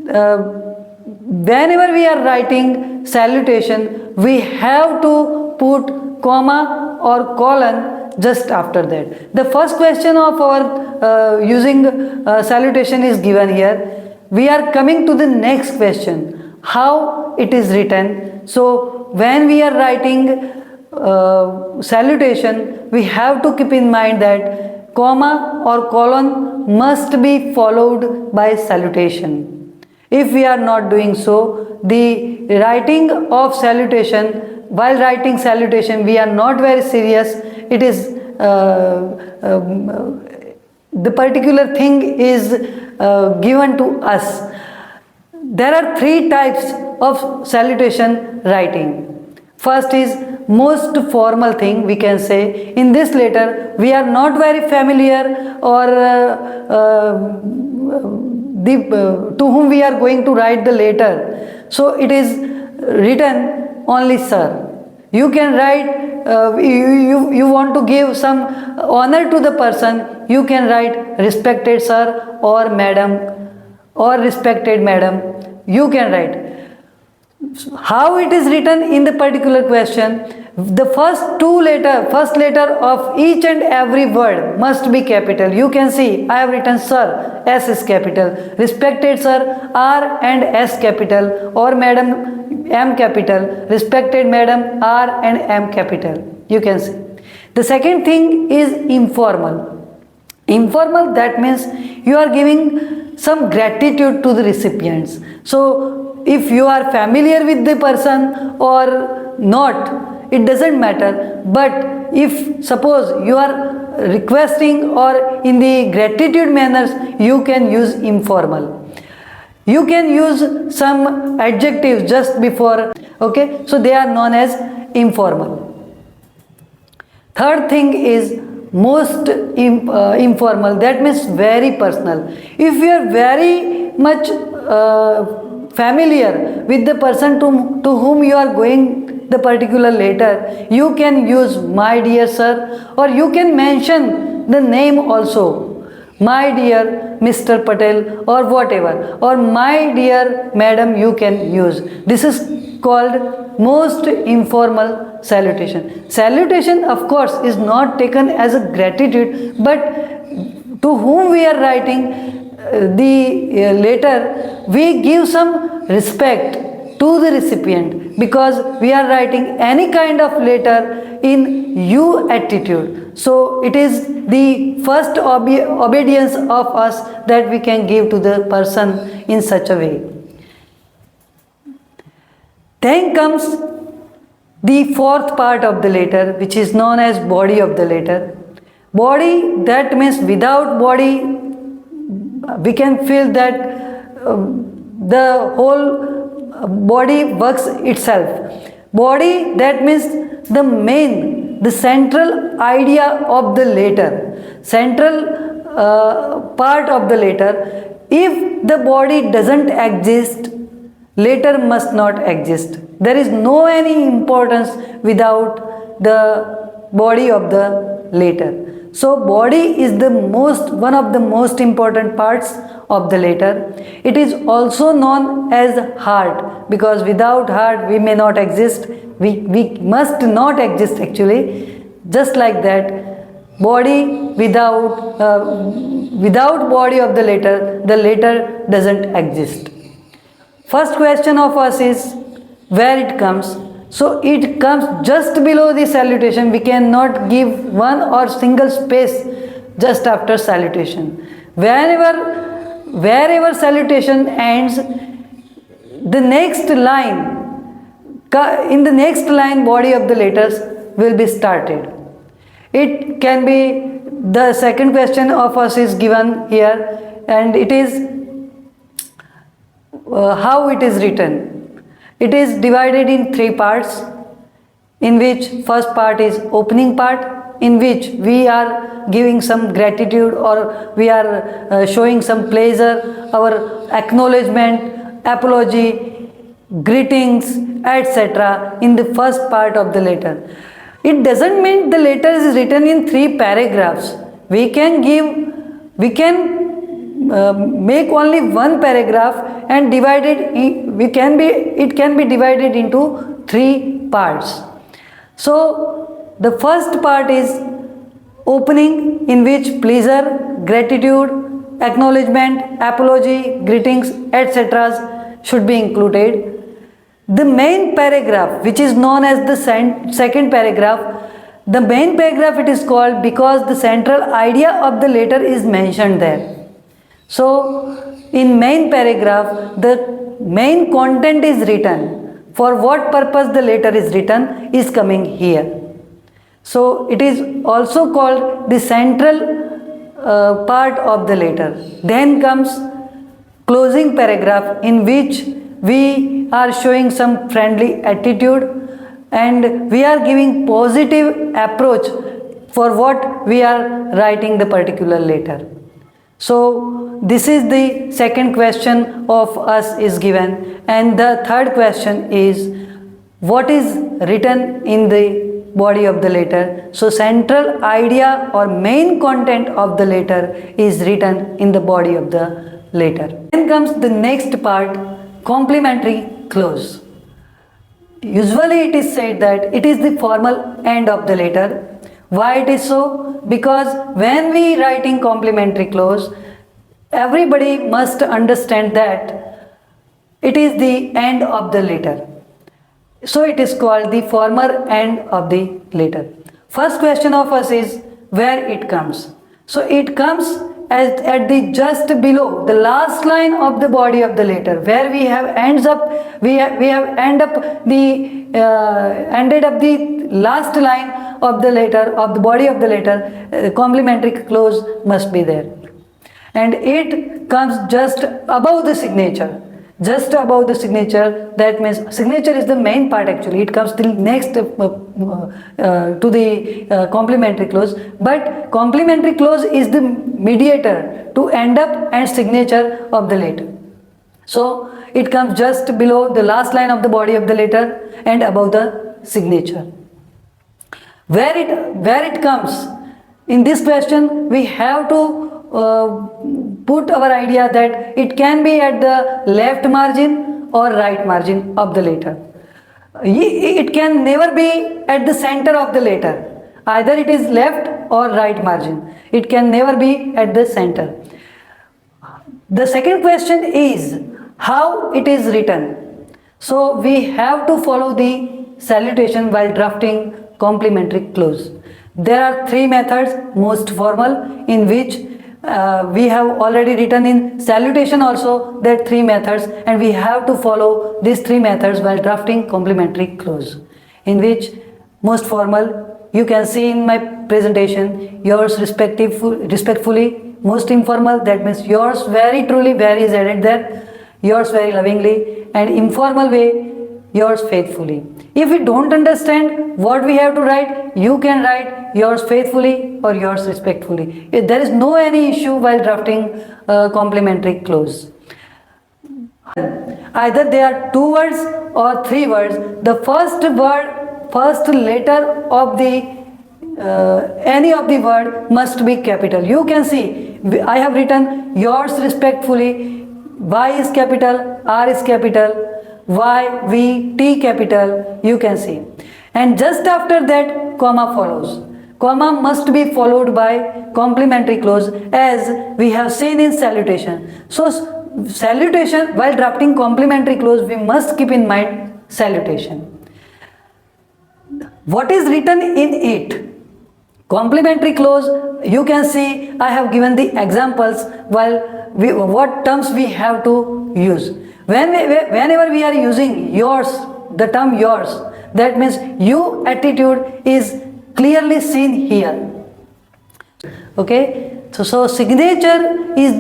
whenever we are writing salutation, we have to put comma or colon just after that. The first question of our using salutation is given here. We are coming to the next question, how it is written. So when we are writing salutation, we have to keep in mind that comma or colon must be followed by salutation. If we are not doing so, the writing of salutation, while writing salutation, we are not very serious. It is the particular thing is given to us. There are three types of salutation writing. First is most formal thing, we can say. In this letter, we are not very familiar or to whom we are going to write the letter. So it is written only sir. You can write, you want to give some honor to the person, you can write respected sir or madam or respected madam. You can write. How it is written in the particular question, the first letter of each and every word must be capital. You can see I have written sir, S is capital, respected sir, R and S capital, or madam, M capital, respected madam, R and M capital. You can see. The second thing is informal. Informal, that means you are giving some gratitude to the recipients. So if you are familiar with the person or not, it doesn't matter. But if suppose you are requesting or in the gratitude manners, you can use informal. You can use some adjectives just before, okay? So they are known as informal. Third thing is most informal, that means very personal. If you are very much familiar with the person to whom you are going the particular letter, you can use my dear sir, or you can mention the name also, my dear Mr. Patel or whatever, or my dear madam, you can use. This is called most informal salutation. Salutation, of course, is not taken as a gratitude, but to whom we are writing the letter, we give some respect to the recipient, because we are writing any kind of letter in you attitude. So it is the first obedience of us that we can give to the person in such a way. Then comes the fourth part of the letter, which is known as body of the letter. Body, that means without body, we can feel that the whole body works itself. Body, that means the central idea of the letter, central part of the letter. If the body doesn't exist, letter must not exist. There is no any importance without the body of the letter. So body is one of the most important parts of the letter. It is also known as heart, because without heart we may not exist. We must not exist actually. Just like that, body without body of the letter doesn't exist. First question of us is where it comes. So it comes just below the salutation. We cannot give one or single space just after salutation. Wherever salutation ends, the next line, in the next line, body of the letters will be started. It can be, the second question of us is given here, and it is how it is written. It is divided in three parts, in which first part is opening part, in which we are giving some gratitude or we are showing some pleasure, our acknowledgement, apology, greetings, etc. in the first part of the letter. It doesn't mean the letter is written in 3 paragraphs. We can make only one paragraph and it can be divided into three parts. So the first part is opening, in which pleasure, gratitude, acknowledgement, apology, greetings, etc. should be included. The main paragraph, which is known as the second paragraph, the main paragraph it is called because the central idea of the letter is mentioned there. So in main paragraph, the main content is written. For what purpose the letter is written is coming here. So it is also called the central part of the letter. Then comes closing paragraph, in which we are showing some friendly attitude and we are giving positive approach for what we are writing the particular letter. So this is the second question of us is given, and the third question is what is written in the body of the letter. So central idea or main content of the letter is written in the body of the letter. Then comes the next part, complementary clause. Usually it is said that it is the formal end of the letter. Why it is so? Because when we writing complementary clause, everybody must understand that it is the end of the letter. So it is called the formal end of the letter. First question of us is where it comes. So it comes at the just below the last line of the body of the letter, where we have ended up the last line of the letter, of the body of the letter. Complementary clause must be there, and it comes just above the signature. Just above the signature, that means signature is the main part actually. It comes till next to the complementary clause, but complementary clause is the mediator to end up and signature of the letter. So it comes just below the last line of the body of the letter and above the signature. Where it comes, in this question we have to put our idea that it can be at the left margin or right margin of the letter. It can never be at the center of the letter. Either it is left or right margin. It can never be at the center. The second question is how it is written. So we have to follow the salutation while drafting complementary clause. There are three methods most formal, in which we have already written in salutation also that three methods, and we have to follow these three methods while drafting complementary clause. In which most formal, you can see in my presentation, yours respectfully, most informal, that means yours very truly, very is added there, yours very lovingly, and informal way, yours faithfully. If we don't understand what we have to write, you can write yours faithfully or yours respectfully. There is no any issue while drafting complementary clause. Either they are two words or three words. The first letter of the any of the word must be capital. You can see I have written yours respectfully. Y is capital, R is capital, Y, V, T capital, you can see. And just after that, comma follows. Comma must be followed by complementary clause, as we have seen in salutation. So salutation, while drafting complementary clause, we must keep in mind salutation. What is written in it? Complementary clause, you can see I have given the examples what terms we have to use. Whenever we are using yours, the term yours, that means you attitude is clearly seen here. Okay, so signature is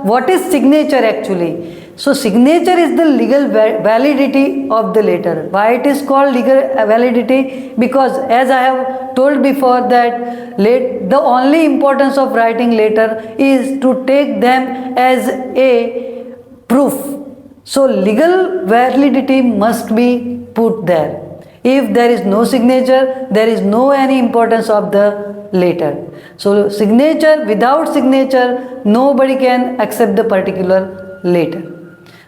what is signature actually? So signature is the legal validity of the letter. Why it is called legal validity? Because as I have told before that the only importance of writing letter is to take them as a proof. So legal validity must be put there. If there is no signature, there is no any importance of the letter. So signature, without signature, nobody can accept the particular letter.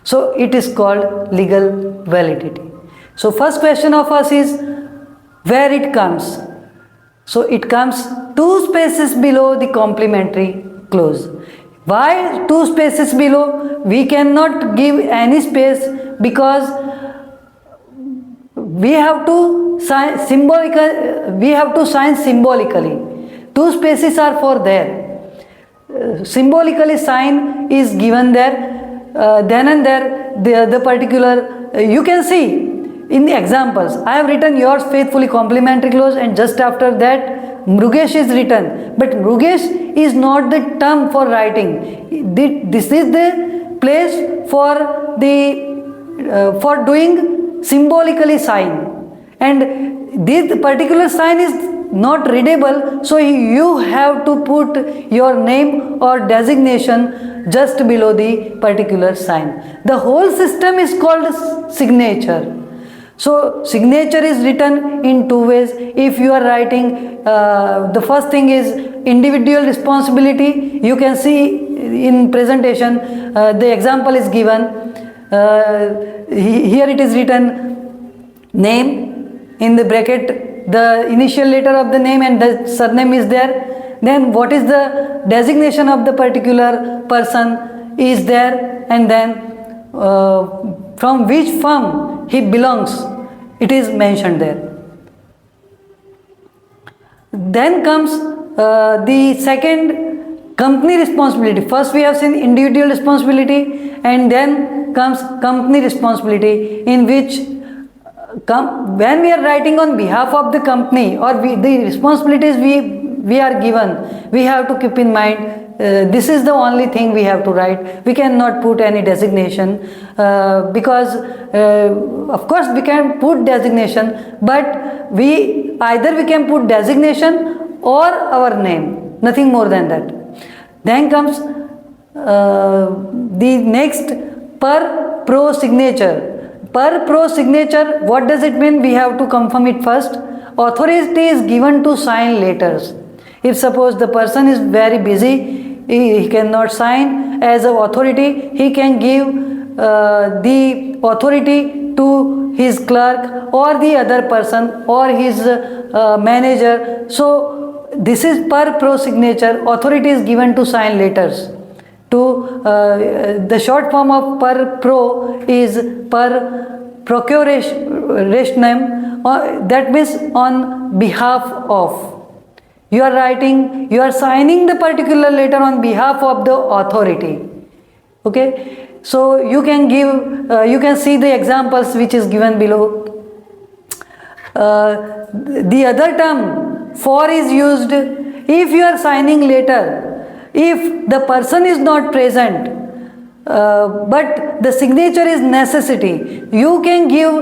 So it is called legal validity. So first question of us is where it comes. So it comes 2 spaces below the complementary clause. Why 2 spaces below? We cannot give any space because we have to sign symbolically. 2 spaces are for there. Symbolically sign is given there. Then and there the particular you can see in the examples. I have written yours faithfully complementary clause, and just after that Mrugesh is written. But Mrugesh is not the term for writing. This is the place for the for doing symbolically sign, and this particular sign is not readable, so you have to put your name or designation just below the particular sign. The whole system is called signature. So signature is written in 2 ways. If you are writing, the first thing is individual responsibility. You can see in presentation the example is given. Here it is written name, in the bracket the initial letter of the name and the surname is there. Then what is the designation of the particular person is there, and then from which firm he belongs, it is mentioned there. Then comes the second, company responsibility. First we have seen individual responsibility, and then comes company responsibility, in which when we are writing on behalf of the company or the responsibilities we are given, we have to keep in mind this is the only thing we have to write. We cannot put any designation because of course we can put designation, but we can put designation or our name, nothing more than that. Then comes the next, per pro signature. Per pro signature, what does it mean? We have to confirm it first. Authority is given to sign letters. If suppose the person is very busy, he cannot sign as an authority, he can give the authority to his clerk or the other person or his manager. So this is per pro signature. Authority is given to sign letters. To the short form of per pro is per procurationem, that means on behalf of. You are writing, you are signing the particular letter on behalf of the authority. Okay, so you can give, you can see the examples which is given below. The other term for is used if you are signing letter. If the person is not present, but the signature is necessity, you can give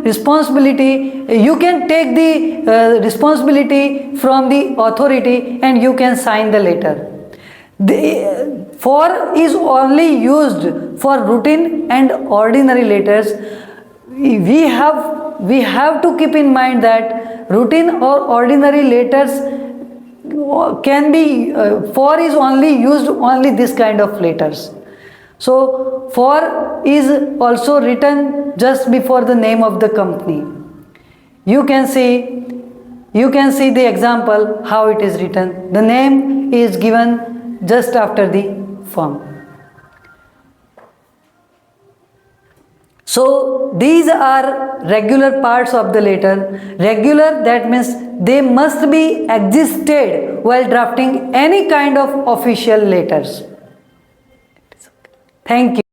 responsibility, you can take the responsibility from the authority and you can sign the letter. The for is only used for routine and ordinary letters. We have to keep in mind that routine or ordinary letters can be for is only used only this kind of letters. So for is also written just before the name of the company. You can see the example how it is written. The name is given just after the firm. So these are regular parts of the letter. Regular, that means they must be existed while drafting any kind of official letters. Thank you.